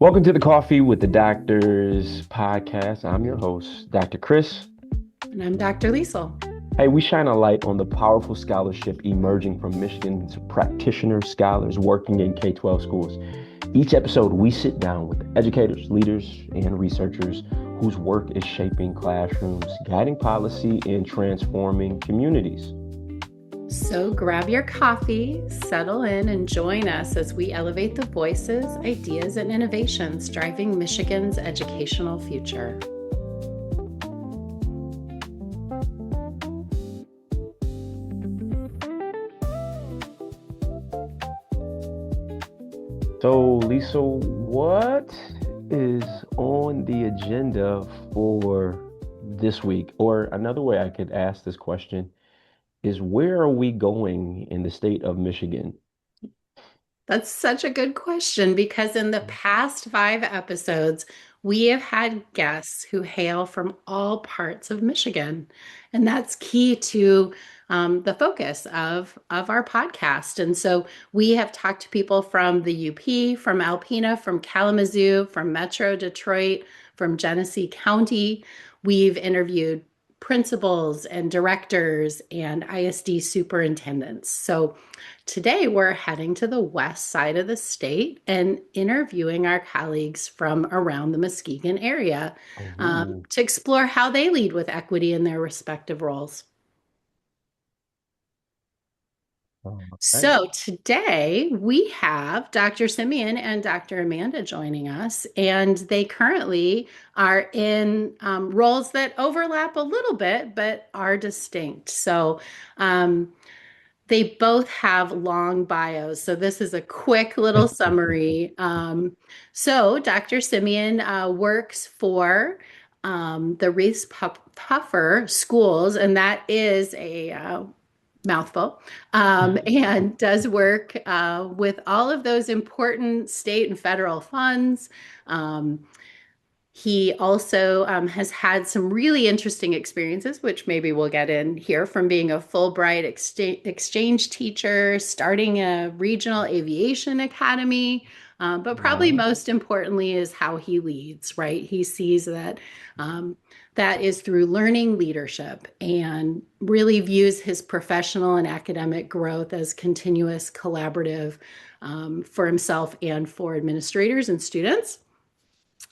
Welcome to the Coffee with the Doctors podcast. I'm your host, Dr. Chris. And I'm Dr. Liesl. Hey, we shine a light on the powerful scholarship emerging from Michigan's practitioner scholars working in K 12 schools. Each episode, we sit down with educators, leaders, and researchers whose work is shaping classrooms, guiding policy, and transforming communities. So grab your coffee, settle in, and join us as we elevate the voices, ideas, and innovations driving Michigan's educational future. So, Lisa, what is on the agenda for this week? Or another way I could ask this question is where are we going in the state of Michigan? That's such a good question because in the past 5 episodes, we have had guests who hail from all parts of Michigan. And that's key to the focus of our podcast. And so we have talked to people from the UP, from Alpena, from Kalamazoo, from Metro Detroit, from Genesee County. We've interviewed principals and directors and ISD superintendents. So today, we're heading to the west side of the state and interviewing our colleagues from around the Muskegon area Oh, to explore how they lead with equity in their respective roles. all right. So, today we have Dr. Simeon and Dr. Amanda joining us, and they currently are in roles that overlap a little bit but are distinct. So, they both have long bios, so this is a quick little summary. So, Dr. Simeon works for the Reese Puffer Schools, and that is a mouthful, and does work with all of those important state and federal funds. He also has had some really interesting experiences, which maybe we'll get in here, from being a Fulbright exchange teacher, starting a regional aviation academy. But probably Wow. most importantly is how he leads, right? He sees that that is through learning leadership and really views his professional and academic growth as continuous collaborative for himself and for administrators and students.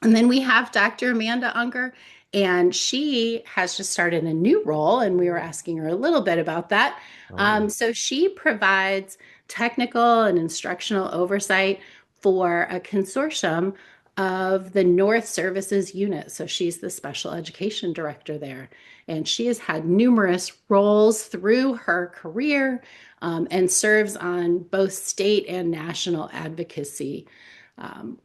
And then we have Dr. Amanda Unger, and she has just started a new role, and we were asking her a little bit about that. Oh, So she provides technical and instructional oversight for a consortium of the North Services Unit. So she's the special education director there. And she has had numerous roles through her career and serves on both state and national advocacy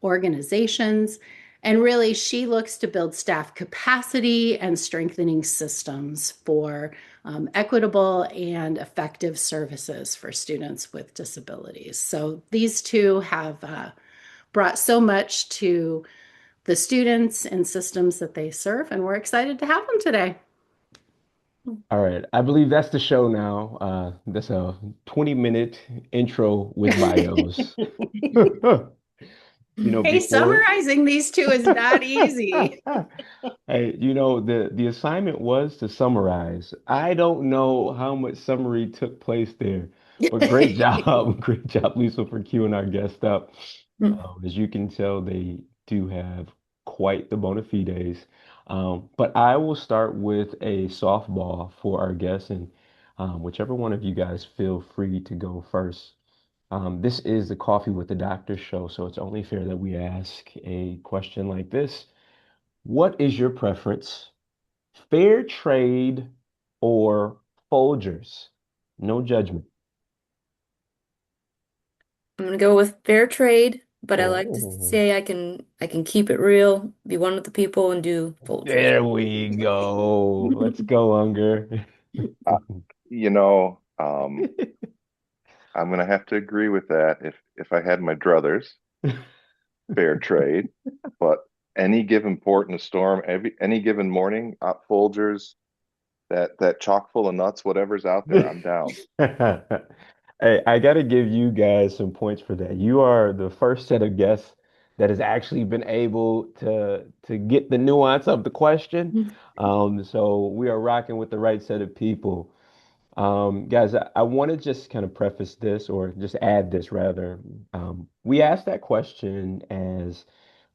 organizations. And really, she looks to build staff capacity and strengthening systems for equitable and effective services for students with disabilities. So these two have brought so much to the students and systems that they serve, and we're excited to have them today. all right. I believe that's the show now. That's a 20-minute intro with bios. Hey, Before summarizing these two is not easy. Hey, the assignment was to summarize. I don't know how much summary took place there, but great job, great job, Lisa, for queuing our guest up. As you can tell, they do have quite the bona fides. But I will start with a softball for our guests, and whichever one of you guys feel free to go first. This is the Coffee with the Doctor show, so it's only fair that we ask a question like this. What is your preference? Fair trade or Folgers? No judgment. I'm gonna go with fair trade, but I like to Oh, say I can keep it real, be one with the people, and do Folgers. there we go. Let's go, Unger. Uh, you know, um, I'm gonna have to agree with that. If I had my druthers, fair trade, but any given port in a storm, any given morning, Folgers, that chock full of nuts, whatever's out there, I'm down. Hey, I got to give you guys some points for that. You are the first set of guests that has actually been able to get the nuance of the question. So we are rocking with the right set of people. Guys, I want to just kind of preface this or just add this rather. We asked that question as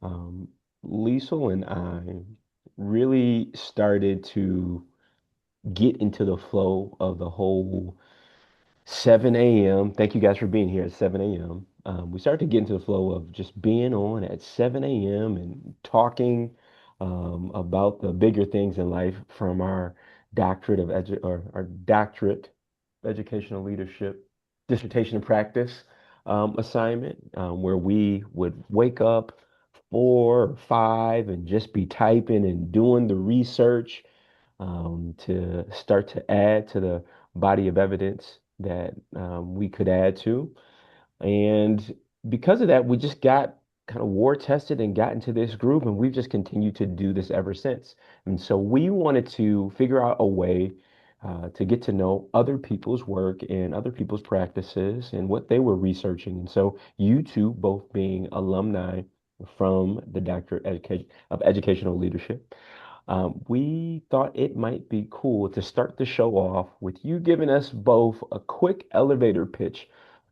um, Liesl and I really started to get into the flow of the whole 7 a.m. Thank you guys for being here at 7 a.m. We started to get into the flow of just being on at 7 a.m. and talking about the bigger things in life from our doctorate of edu or our doctorate of educational leadership dissertation and practice assignment, where we would wake up 4 or 5 and just be typing and doing the research to start to add to the body of evidence that we could add to. And because of that, we just got kind of war tested and got into this group, and we've just continued to do this ever since. And so we wanted to figure out a way to get to know other people's work and other people's practices and what they were researching. And so you two, both being alumni from the of Educational Leadership, we thought it might be cool to start the show off with you giving us both a quick elevator pitch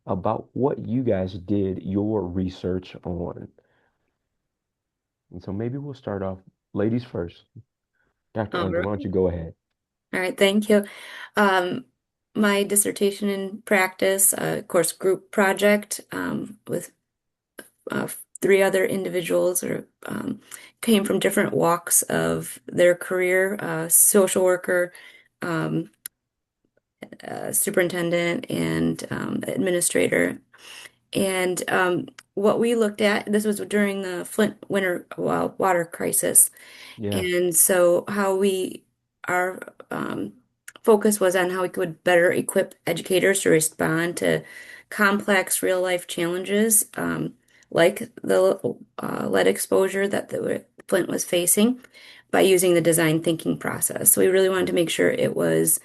about what you guys did your research on. And so maybe we'll start off ladies first. Dr. All Unger, why right. don't you go ahead? All right, thank you. Um, my dissertation in practice, of course, group project with uh, three other individuals or came from different walks of their career, social worker, um, superintendent, and administrator. And what we looked at, this was during the Flint winter water crisis. Yeah. And so our focus was on how we could better equip educators to respond to complex real life challenges, like the lead exposure that the Flint was facing by using the design thinking process. So we really wanted to make sure it was,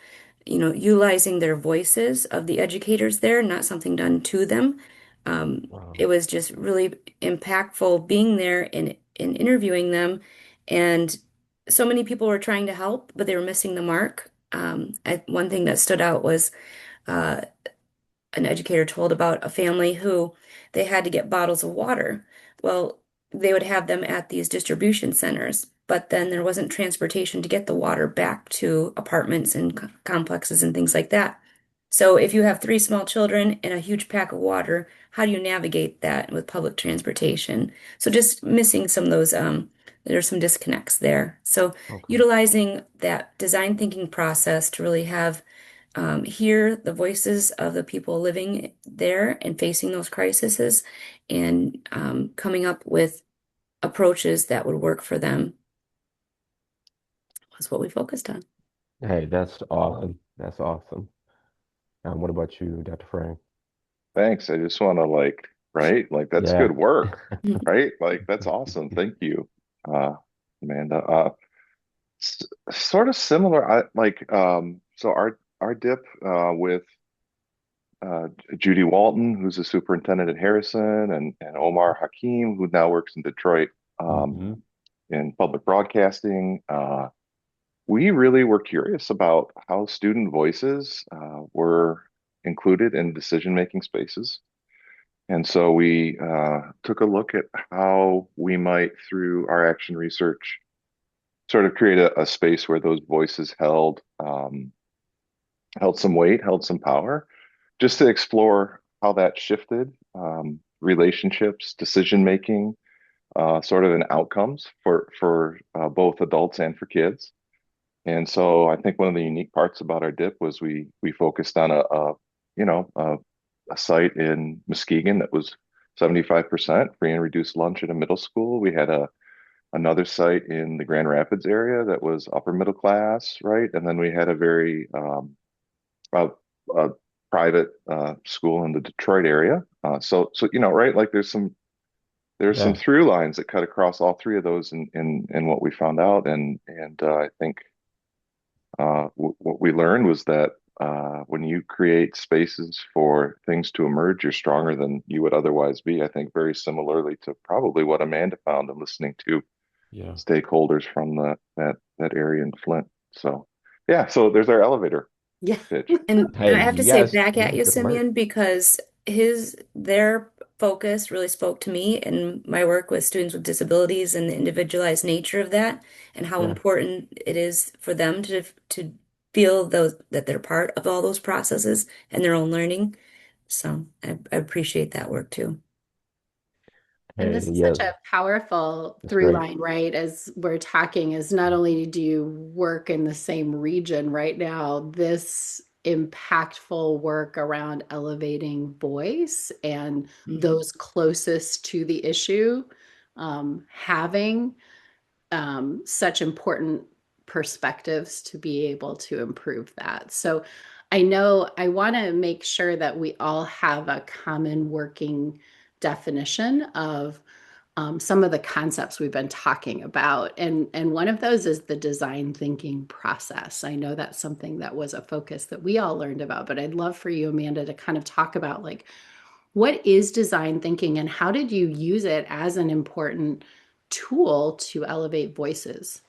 utilizing their voices of the educators there, not something done to them. Wow. It was just really impactful being there and interviewing them. And so many people were trying to help, but they were missing the mark. One thing that stood out was uh, an educator told about a family who they had to get bottles of water. Well, they would have them at these distribution centers, but then there wasn't transportation to get the water back to apartments and complexes and things like that. So if you have three small children and a huge pack of water, how do you navigate that with public transportation? So just missing some of those, there's some disconnects there. So Okay. utilizing that design thinking process to really have hear the voices of the people living there and facing those crises and coming up with approaches that would work for them was what we focused on. Hey, that's awesome. That's awesome. What about you, Dr. Frank? Thanks. I just want to right? Like that's Yeah. good work, right? Like that's awesome. Thank you, uh, Amanda. S Sort of similar. So our dip with Judy Walton, who's a superintendent at Harrison, and Omar Hakim, who now works in Detroit Hmm. in public broadcasting. We really were curious about how student voices were included in decision-making spaces. And so we took a look at how we might, through our action research, sort of create a space where those voices held some weight, held some power, just to explore how that shifted relationships, decision making, sort of in outcomes for both adults and for kids. And so I think one of the unique parts about our dip was we focused on a you know a site in Muskegon that was 75% free and reduced lunch at a middle school. We had another site in the Grand Rapids area that was upper middle class, right? And then we had a very a, a private school in the Detroit area. So right, like there's some Yeah. through lines that cut across all three of those in what we found out, and I think what we learned was that when you create spaces for things to emerge, you're stronger than you would otherwise be. I think very similarly to probably what Amanda found in listening to Yeah. stakeholders from that area in Flint. So yeah, so there's our elevator Yeah. pitch. And I Hey, have to you say guys, back yeah, at you, good work. Simeon, because their focus really spoke to me and my work with students with disabilities and the individualized nature of that and how Yeah. important it is for them to feel those that they're part of all those processes and their own learning. So I appreciate that work too. And Hey, this is yeah, such a powerful that's through great. line, right? As we're talking, is not only do you work in the same region right now, this impactful work around elevating voice and Mhm. those closest to the issue, having such important perspectives to be able to improve that. So I know I want to make sure that we all have a common working definition of some of the concepts we've been talking about. And one of those is the design thinking process. I know that's something that was a focus that we all learned about, but I'd love for you, Amanda, to kind of talk about like what is design thinking and how did you use it as an important tool to elevate voices?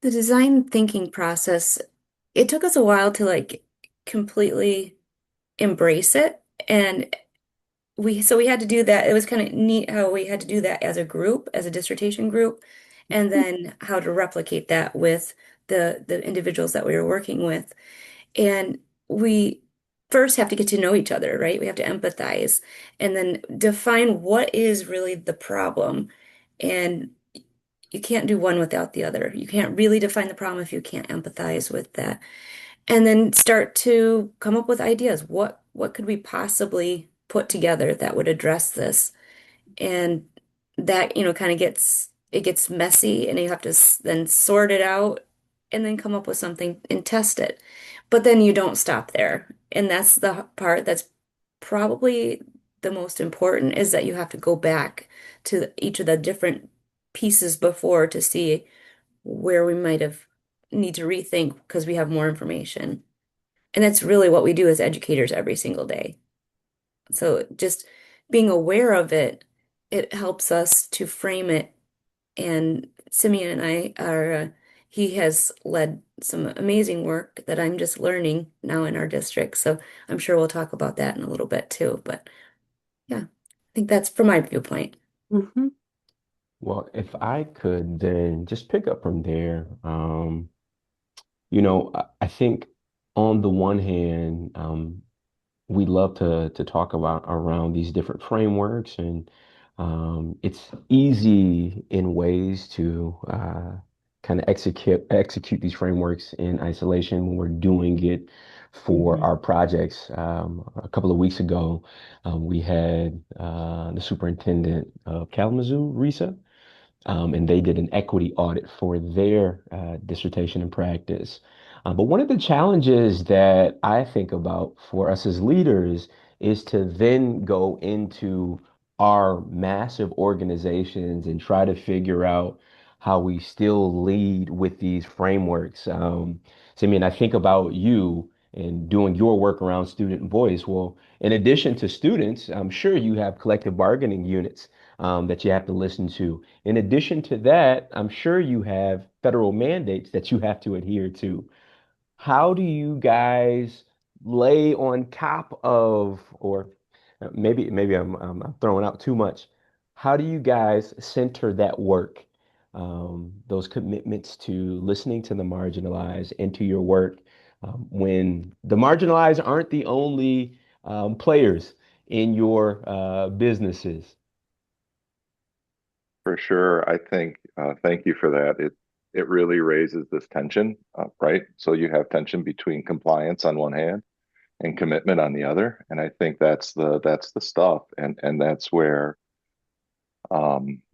The design thinking process, it took us a while to like completely embrace it. And we had to do that. It was kind of neat how we had to do that as a group, as a dissertation group, and then how to replicate that with the individuals that we were working with. And we first have to get to know each other, right? We have to empathize and then define what is really the problem. And you can't do one without the other. You can't really define the problem if you can't empathize with that. And then start to come up with ideas. What could we possibly put together that would address this? And that, kind of gets messy and you have to then sort it out and then come up with something and test it. But then you don't stop there. And that's the part that's probably the most important is that you have to go back to each of the different pieces before to see where we might have need to rethink because we have more information. And that's really what we do as educators every single day. So just being aware of it, it helps us to frame it. And Simeon and I he has led some amazing work that I'm just learning now in our district. So I'm sure we'll talk about that in a little bit too. But yeah, I think that's from my viewpoint. Mhm. Well, if I could then just pick up from there, I think on the one hand, we love to talk about around these different frameworks, and it's easy in ways to kind of execute these frameworks in isolation when we're doing it for Hmm. our projects. A couple of weeks ago, we had the superintendent of Kalamazoo, Risa, and they did an equity audit for their dissertation and practice. But one of the challenges that I think about for us as leaders is to then go into our massive organizations and try to figure out how we still lead with these frameworks. So, I mean, I think about you and doing your work around student voice. Well, in addition to students, I'm sure you have collective bargaining units that you have to listen to. In addition to that, I'm sure you have federal mandates that you have to adhere to. How do you guys lay on top of, or maybe I'm throwing out too much. How do you guys center that work, those commitments to listening to the marginalized into your work, when the marginalized aren't the only players in your businesses? For sure. I think, thank you for that. It really raises this tension, right? So you have tension between compliance on one hand and commitment on the other. And I think that's the stuff. And that's where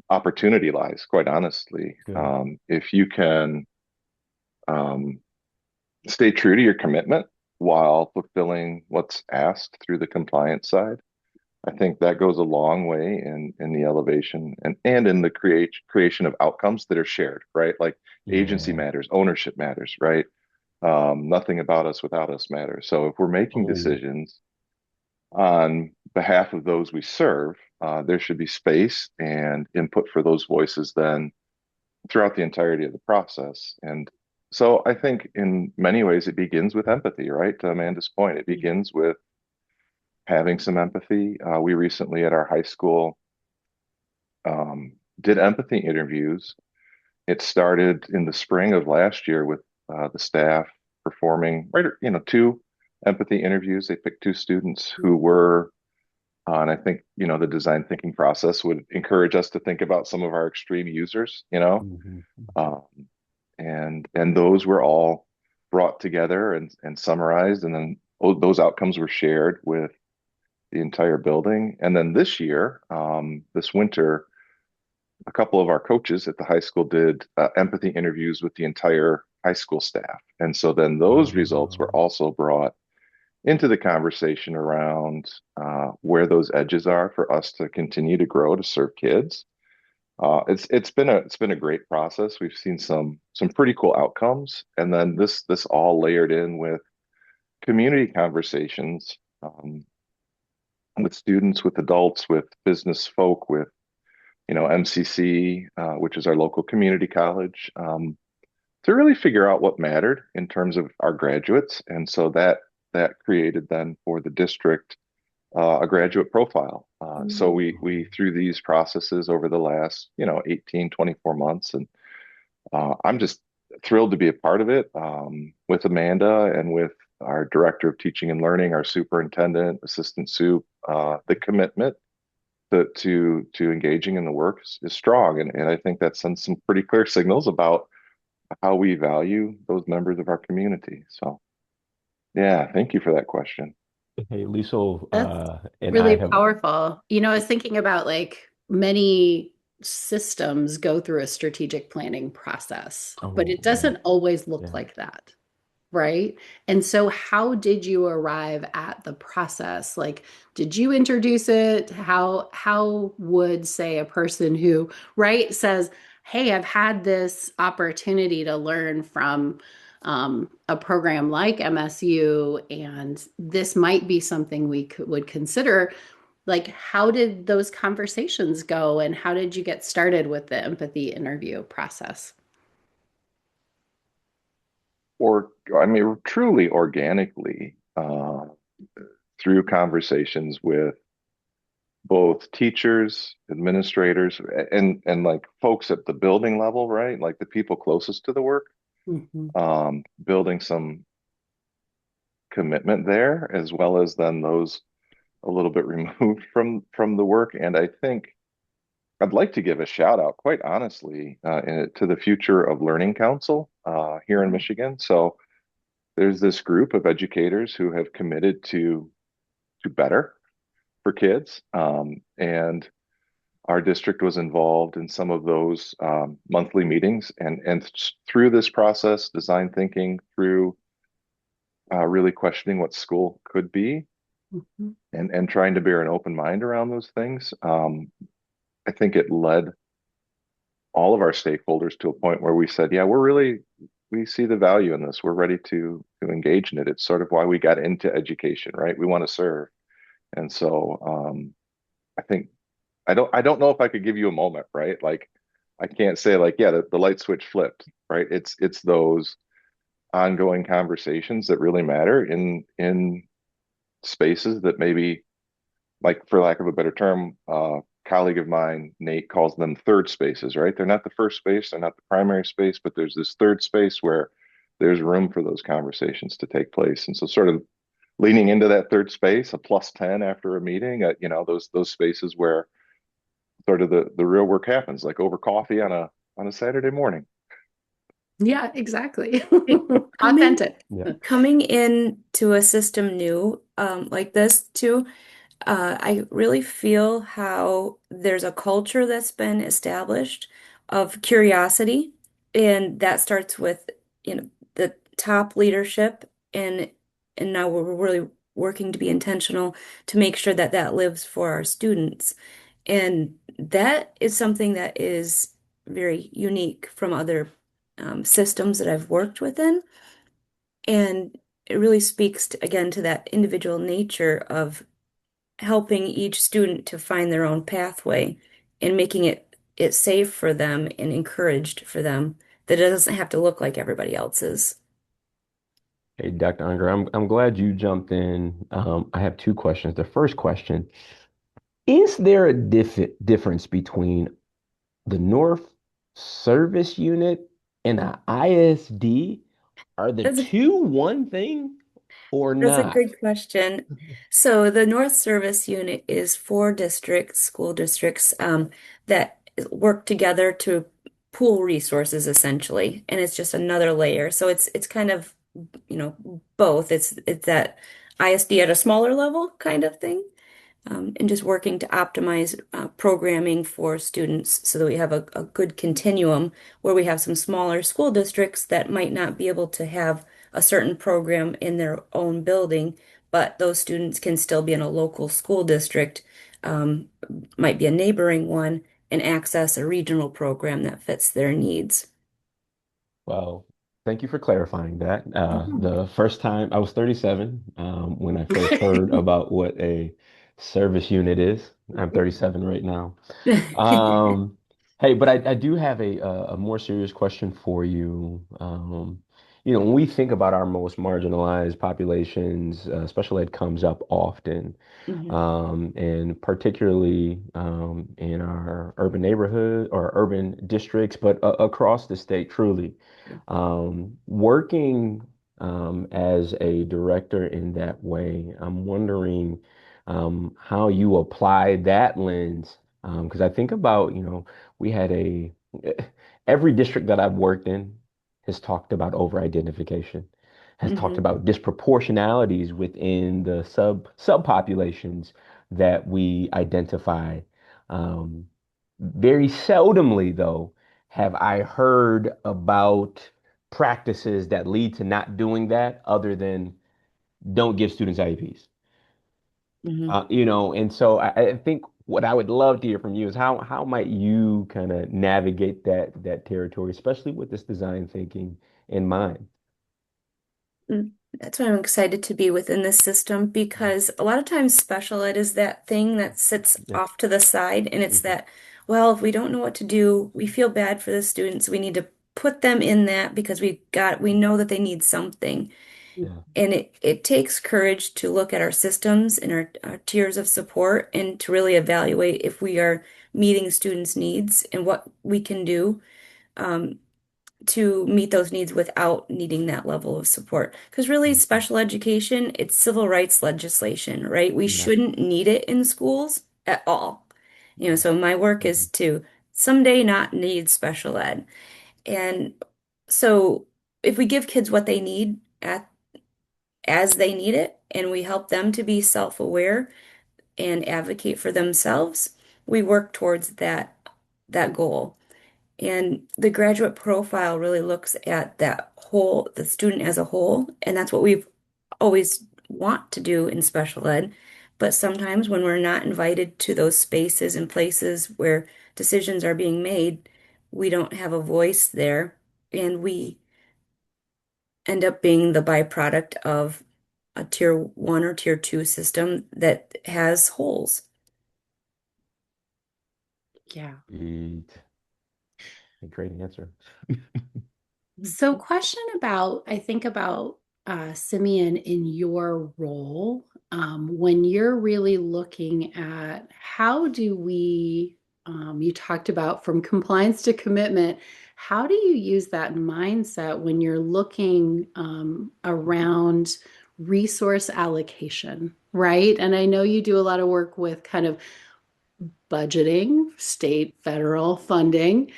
opportunity lies, quite honestly. Good. If you can um, stay true to your commitment while fulfilling what's asked through the compliance side, I think that goes a long way in the elevation and in the creation of outcomes that are shared, right? Like agency Yeah. matters, ownership matters, right? Nothing about us without us matters. So if we're making Oh, decisions on behalf of those we serve, there should be space and input for those voices then throughout the entirety of the process. And so I think in many ways it begins with empathy, right? To Amanda's point, it begins with having some empathy. We recently at our high school um, did empathy interviews. It started in the spring of last year with the staff performing, right, two empathy interviews. They picked two students who were, and I think, the design thinking process would encourage us to think about some of our extreme users, mhm. um, and those were all brought together and summarized, and then those outcomes were shared with the entire building. And then this year, this winter, a couple of our coaches at the high school did empathy interviews with the entire high school staff. And so then those results were Um, also brought into the conversation around where those edges are for us to continue to grow to serve kids. It's been a great process. We've seen some pretty cool outcomes, and then this all layered in with community conversations with students, with adults, with business folk, with MCC, which is our local community college, to really figure out what mattered in terms of our graduates. And so that created then for the district a graduate profile. So we through these processes over the last 18, 24 months, and I'm just thrilled to be a part of it with Amanda and with our director of teaching and learning, our superintendent, assistant soup. The commitment to engaging in the work is strong, and I think that sends some pretty clear signals about how we value those members of our community. So yeah, thank you for that question. Hey, Liesl, That's and I really have, powerful. I was thinking about like many systems go through a strategic planning process, but oh, it doesn't always look yeah. like that, right? And so, how did you arrive at the process? Like, did you introduce it? How would, say, a person who, right, says, "Hey, I've had this opportunity to learn from a program like MSU, and this might be something would consider." Like, how did those conversations go, and how did you get started with the empathy interview process? Or I mean, truly organically through conversations with both teachers, administrators, and like folks at the building level, right? Like the people closest to the work, Mhm. building some commitment there, as well as then those a little bit removed from the work. And I think I'd like to give a shout out, quite honestly, to the Future of Learning Council here in Michigan. So there's this group of educators who have committed to better for kids, and our district was involved in some of those monthly meetings, and through this process, design thinking, through really questioning what school could be, Mhm. and trying to bear an open mind around those things. I think it led all of our stakeholders to a point where we said, yeah, we see the value in this. We're ready to engage in it. It's sort of why we got into education, right? We want to serve. And so I think I don't know if I could give you a moment, right? Like I can't say like, yeah, the light switch flipped, right? It's those ongoing conversations that really matter in spaces that maybe, like, for lack of a better term, colleague of mine, Nate, calls them third spaces, right? They're not the first space, they're not the primary space, but there's this third space where there's room for those conversations to take place. And so sort of leaning into that third space, a plus 10 after a meeting, those spaces where sort of the real work happens, like over coffee on a Saturday morning. Yeah, exactly. Coming Authentic. Yeah. coming into a system new like this too, I really feel how there's a culture that's been established of curiosity, and that starts with, the top leadership, and now we're really working to be intentional to make sure that that lives for our students. And that is something that is very unique from other systems that I've worked within. And it really speaks to, again, to that individual nature of helping each student to find their own pathway and making it safe for them and encouraged for them that it doesn't have to look like everybody else's. Hey, Dr. Unger, I'm glad you jumped in. I have two questions. The first question, is there a difference between the North Service Unit and an ISD? Are the That's two one thing or That's a not? good question. So the North Service Unit is four districts, school districts, that work together to pool resources essentially, and it's just another layer. So it's kind of, both. It's that ISD at a smaller level kind of thing, and just working to optimize programming for students so that we have a good continuum where we have some smaller school districts that might not be able to have a certain program in their own building, but those students can still be in a local school district, um, might be a neighboring one, and access a regional program that fits their needs. Well, thank you for clarifying that. Mhm. The first time I was 37 when I first heard about what a service unit is. I'm 37 right now. Um, hey, but I do have a more serious question for you. When we think about our most marginalized populations, special ed comes up often, Mhm. and particularly in our urban neighborhood or urban districts, but across the state, truly. Working as a director in that way, I'm wondering how you apply that lens. Because I think about, we had every district that I've worked in has talked about over-identification, has talked Mhm. about disproportionalities within the subpopulations that we identify. Um, Very seldomly, though, have I heard about practices that lead to not doing that other than don't give students IEPs. Mhm. And so I think what I would love to hear from you is how might you kind of navigate that territory, especially with this design thinking in mind. Mm. That's why I'm excited to be within this system because a lot of times special ed is that thing that sits Yeah. off to the side, and it's Mhm. that, well, if we don't know what to do, we feel bad for the students. We need to put them in that because we know that they need something. Yeah. And it takes courage to look at our systems and our tiers of support and to really evaluate if we are meeting students' needs and what we can do. Um, to meet those needs without needing that level of support. Because really, Mhm. special education, it's civil rights legislation, right? We Yeah. shouldn't need it in schools at all. So my work is Mhm. to someday not need special ed. And so if we give kids what they need as they need it, and we help them to be self-aware and advocate for themselves, we work towards that goal. And the graduate profile really looks at that whole, the student as a whole, and that's what we've always want to do in special ed. But sometimes when we're not invited to those spaces and places where decisions are being made, we don't have a voice there, and we end up being the byproduct of a tier one or tier two system that has holes. Yeah. Eat. A great answer. So, question about, I think about Simeon in your role when you're really looking at how do we, you talked about from compliance to commitment, how do you use that mindset when you're looking around resource allocation, right? And I know you do a lot of work with kind of budgeting, state, federal funding.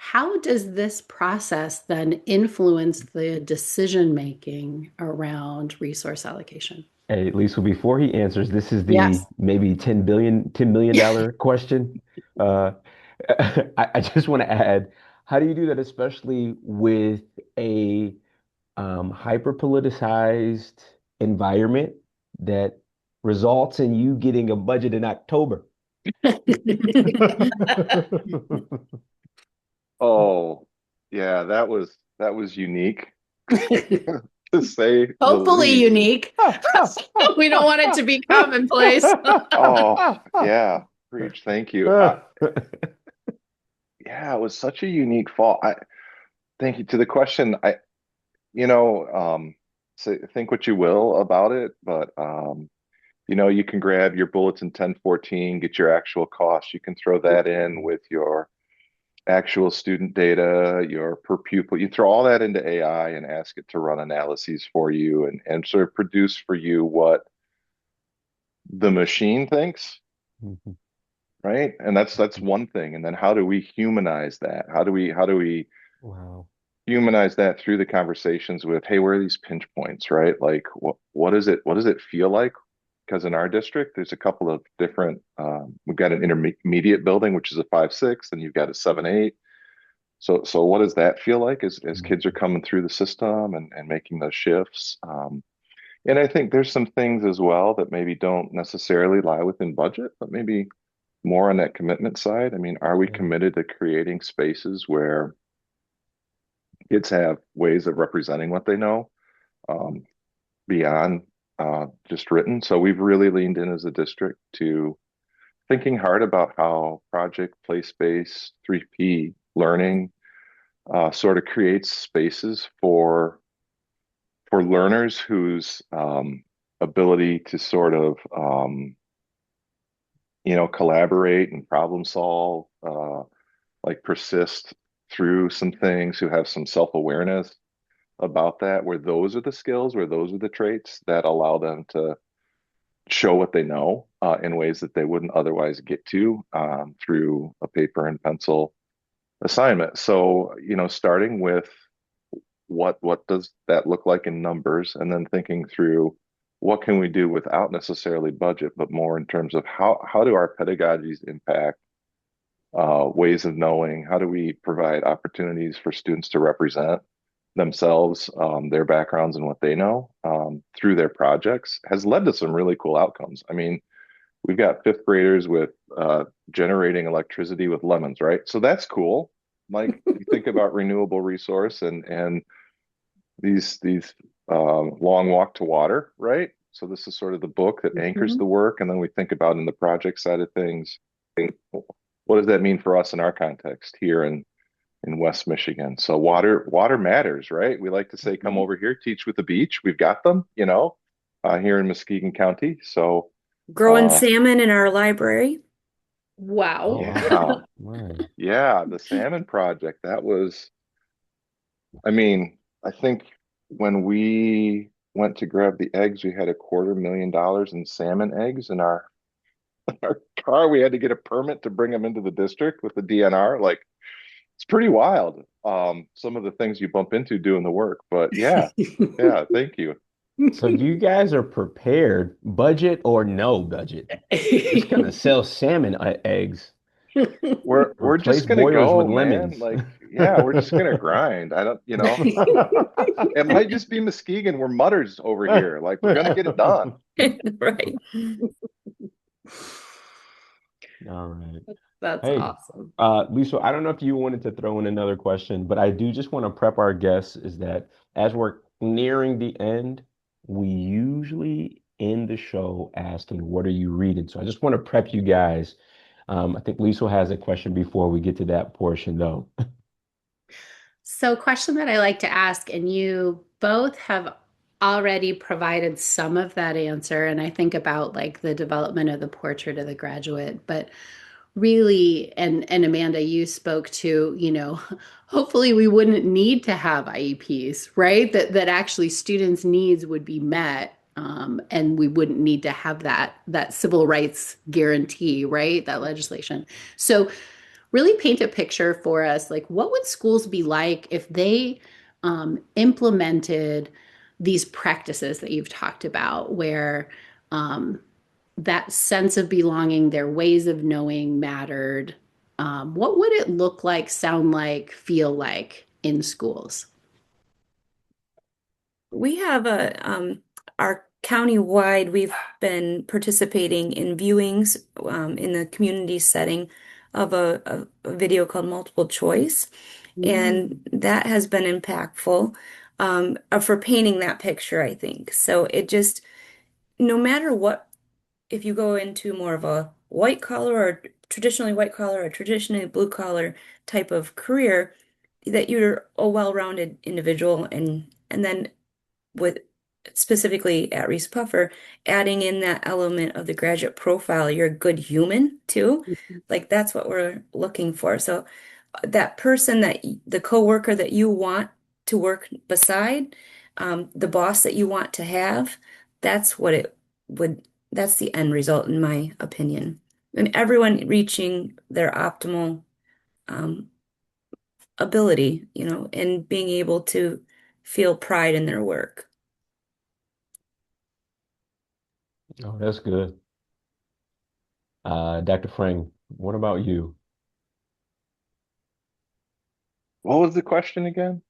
How does this process then influence the decision making around resource allocation? Hey, Liesl, before he answers, this is the Yes. maybe $10 million question. Uh, I just want to add, how do you do that, especially with a hyper politicized environment that results in you getting a budget in October? Oh, yeah, that was unique. to say the Hopefully least. unique. We don't want it to be commonplace. Oh, yeah. Preach. Thank you. Yeah, it was such a unique fall. Thank you to the question. You know, say, think what you will about it, but you can grab your Bulletin 1014, get your actual cost. You can throw that in with your actual student data, your per pupil. You throw all that into AI and ask it to run analyses for you and sort of produce for you what the machine thinks, Mhm. right? And that's one thing. And then how do we humanize that? How do we Wow. humanize that through the conversations with, hey, where are these pinch points, right? Like what does it feel like? Because in our district, there's a couple of different we've got an intermediate building, which is a 5-6, and you've got a 7-8. So what does that feel like as kids are Mhm. coming through the system and making those shifts? And I think there's some things as well that maybe don't necessarily lie within budget, but maybe more on that commitment side. I mean, are we Yeah. committed to creating spaces where kids have ways of representing what they know um, beyond just written? So we've really leaned in as a district to thinking hard about how project, place-based, 3P learning sort of creates spaces for learners whose ability to sort of collaborate and problem solve, like persist through some things, who have some self-awareness about that, where those are the skills, where those are the traits that allow them to show what they know in ways that they wouldn't otherwise get to through a paper and pencil assignment. So, starting with what does that look like in numbers, and then thinking through what can we do without necessarily budget, but more in terms of how do our pedagogies impact ways of knowing? How do we provide opportunities for students to represent themselves, their backgrounds, and what they know through their projects has led to some really cool outcomes. I mean, we've got fifth graders with generating electricity with lemons, right? So that's cool. Like you think about renewable resource and these long walk to water, right? So this is sort of the book that anchors Mhm. the work, and then we think about in the project side of things, what does that mean for us in our context here in West Michigan? So water matters, right? We like to say, come Mhm. over here, teach with the beach. We've got them, here in Muskegon County. So Growing uh, salmon in our library. Wow. Oh, yeah, right. yeah, the salmon project, that was, I mean, I think when we went to grab the eggs, we had $250,000 in salmon eggs in our car. We had to get a permit to bring them into the district with the DNR. Like, it's pretty wild. Some of the things you bump into doing the work, but yeah, yeah, thank you. So you guys are prepared, budget or no budget. Just gonna sell salmon eggs. We're Replace just gonna boilers with go, man. lemons. Like, yeah, we're just gonna grind. I don't, it might just be Muskegon. We're mutters over here. Like, we're gonna get it done. Right. All right. That's Hey, awesome. Liesl, I don't know if you wanted to throw in another question, but I do just want to prep our guests is that as we're nearing the end, we usually end the show asking, what are you reading? So I just want to prep you guys. I think Liesl has a question before we get to that portion, though. So, question that I like to ask, and you both have already provided some of that answer. And I think about like the development of the portrait of the graduate, but really, and Amanda, you spoke to, hopefully we wouldn't need to have IEPs, right? That actually students' needs would be met. And we wouldn't need to have that civil rights guarantee, right? That legislation. So really paint a picture for us, like what would schools be like if they implemented these practices that you've talked about, where um, that sense of belonging, their ways of knowing mattered. What would it look like, sound like, feel like in schools? We have our county-wide, we've been participating in viewings in the community setting of a video called Multiple Choice, Mm. and that has been impactful. for painting that picture, I think. So it just, no matter what, if you go into more of a white collar or traditionally white collar or traditionally blue collar type of career, that you're a well-rounded individual, and then with specifically at Reese Puffer, adding in that element of the graduate profile, you're a good human too. Like that's what we're looking for. So that person that the coworker that you want to work beside, the boss that you want to have, that's what it would, that's the end result, in my opinion. And everyone reaching their optimal um, ability, and being able to feel pride in their work. Oh, that's good. Dr. Frang, what about you? What was the question again?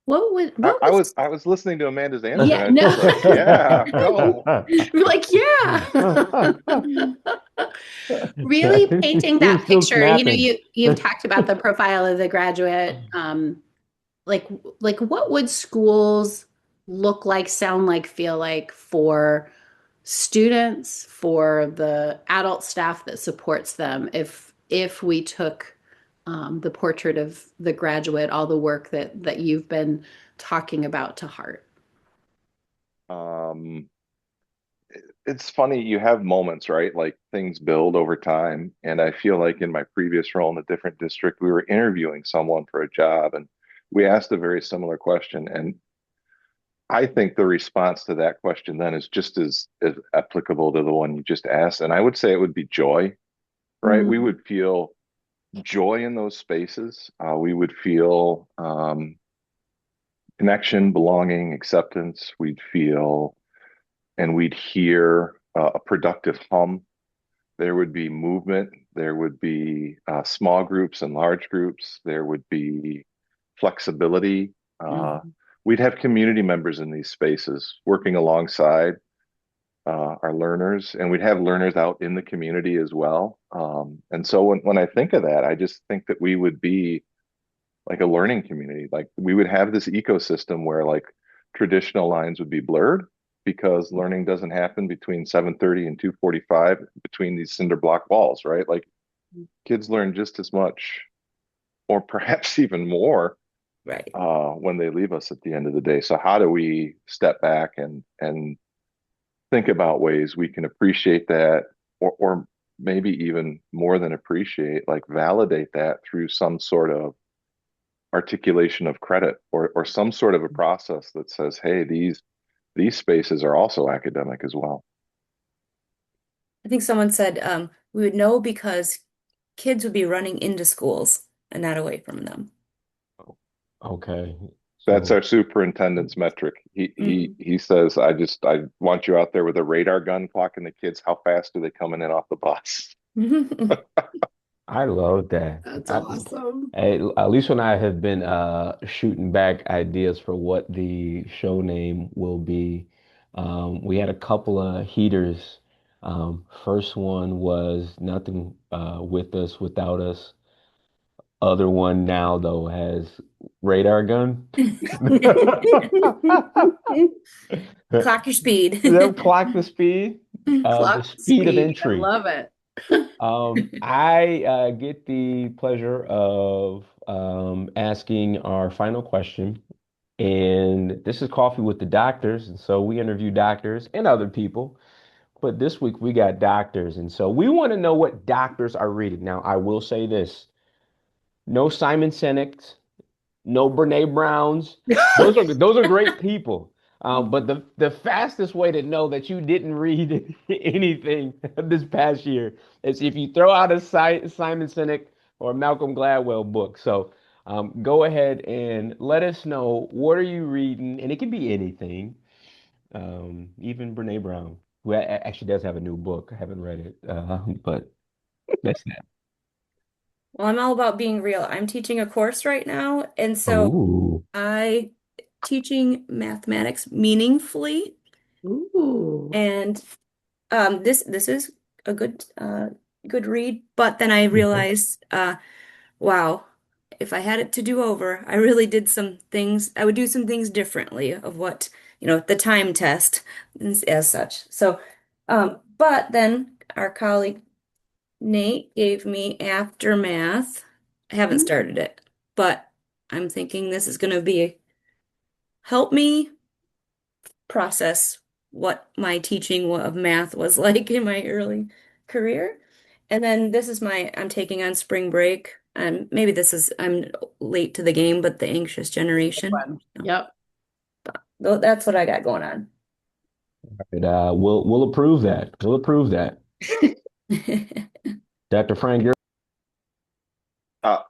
I, What I was was I was listening to Amanda's answer, and yeah, I was no. just like, yeah, go. We're like, yeah. Really painting He was that still picture. snapping. You've talked about the profile of the graduate. Like what would schools look like, sound like, feel like for students, for the adult staff that supports them, if we took the portrait of the graduate, all the work that you've been talking about to heart? Um, it's funny, you have moments, right? Like things build over time. And I feel like in my previous role in a different district, we were interviewing someone for a job and we asked a very similar question. And I think the response to that question then is just as applicable to the one you just asked. And I would say it would be joy, right? We Mm, would feel joy in those spaces. We would feel connection, belonging, acceptance. We'd feel and we'd hear a productive hum. There would be movement. There would be small groups and large groups. There would be flexibility. Uh, mhm. we'd have community members in these spaces working alongside our learners, and we'd have learners out in the community as well. And so when I think of that, I just think that we would be like a learning community. Like we would have this ecosystem where like traditional lines would be blurred because learning doesn't happen between 7:30 and 2:45 between these cinder block walls, right? Like kids learn just as much or perhaps even more Right. when they leave us at the end of the day. So how do we step back and think about ways we can appreciate that or maybe even more than appreciate, like validate that through some sort of articulation of credit or some sort of a process that says, hey, these spaces are also academic as well. I think someone said we would know because kids would be running into schools and not away from them. Okay. That's So our superintendent's metric. He he Mhm. he says, I want you out there with a radar gun clocking the kids. How fast are they coming in off the bus? I love that. That's awesome. Lisa and I have been shooting back ideas for what the show name will be. We had a couple of heaters. First one was nothing with us, without us. Other one now though has radar gun. Clock your speed. They'll clock the Clock speed of speed. I entry. love it. I get the pleasure of asking our final question, and this is Coffee with the Doctors, and so we interview doctors and other people. But this week we got doctors, and so we want to know what doctors are reading. Now, I will say this: no Simon Sinek's, no Brene Browns. Those are great people. But the fastest way to know that you didn't read anything this past year is if you throw out a Simon Sinek or Malcolm Gladwell book. So go ahead and let us know, what are you reading, and it can be anything. Even Brene Brown, who actually does have a new book. I haven't read it, but that's that. Well, I'm all about being real. I'm teaching a course right now, and so Oh, I teaching mathematics meaningfully. Ooh. And this is a good read, but then I realized wow. if I had it to do over, I really did some things, I would do some things differently of what, the time test as such. So, but then our colleague Nate gave me aftermath. I haven't started it, but I'm thinking this is going to be help me process what my teaching of math was like in my early career. And then this is I'm taking on spring break. And maybe I'm late to the game, but the anxious generation. Fun. Yep. That's what I got going on. And, we'll approve that. We'll approve that. Dr. Frank, you're Uh,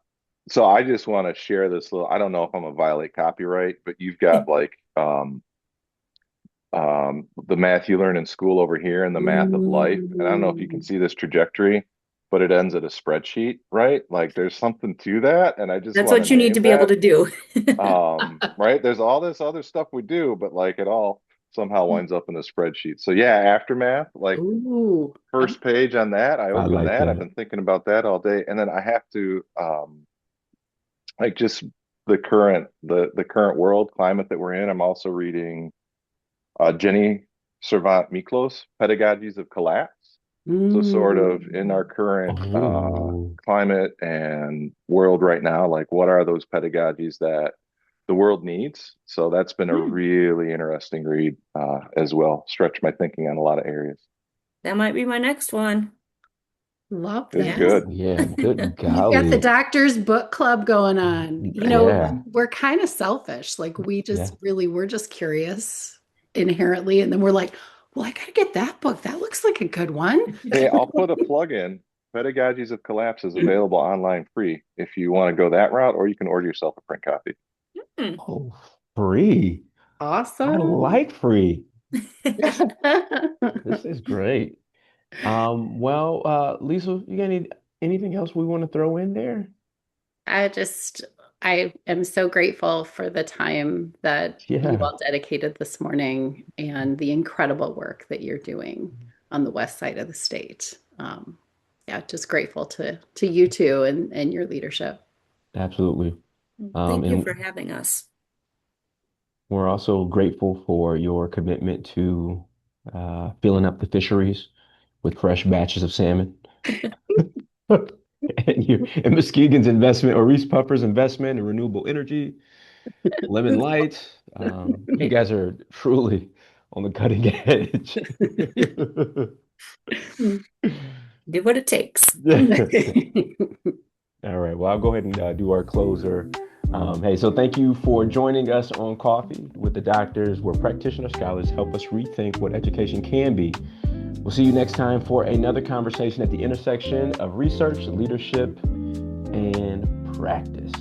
so I just want to share this little, I don't know if I'm gonna violate copyright, but you've got like the math you learn in school over here and the math of life. And I don't know if you can Ooh. see this trajectory, but it ends at a spreadsheet, right? Like there's something to that, and I just That's want to what you need name to be able that. to do. Right? There's all this other stuff we do, but like it all somehow winds up in a spreadsheet. So yeah, aftermath, like Ooh. first page on that, I I open like that. I've that. been thinking about that all day, and then I have to like just the current world climate that we're in. I'm also reading Jenny Servant Miklos, Pedagogies of Collapse. So sort of in our Mm. current Oh, climate and world right now, like what are those pedagogies that the world needs? So that's been a Mm. really interesting read as well. Stretch my thinking on a lot of areas. That might be my next one. Love It's that. oh good. yeah, good You've got the golly. doctor's book club going on. Yeah, We're kind of selfish. Like yeah. we're just curious inherently. And then we're like, well, I gotta get that book. That looks like a good one. Hey, I'll put a plug in. Pedagogies of Collapse is available online free if you want to go that route, or you can order yourself a print copy. Hmm. Oh, free. I Awesome. like free. This is great. Well, Liesl, you got anything else we want to throw in there? I just, I am so grateful for the time that you Yeah, all dedicated this morning and the incredible work that you're doing on the west side of the state. Yeah, just grateful to you two and your leadership. absolutely. Thank you for And having us. we're also grateful for your commitment to filling up the fisheries with fresh batches of salmon. And Muskegon's investment, or Reese Puffer's investment in renewable energy, Lemon Light. You guys are truly on the cutting edge. Do what it takes. All right. Well, I'll go ahead and do our closer. Hey, so thank you for joining us on Coffee with the Doctors, where practitioner scholars help us rethink what education can be. We'll see you next time for another conversation at the intersection of research, leadership, and practice.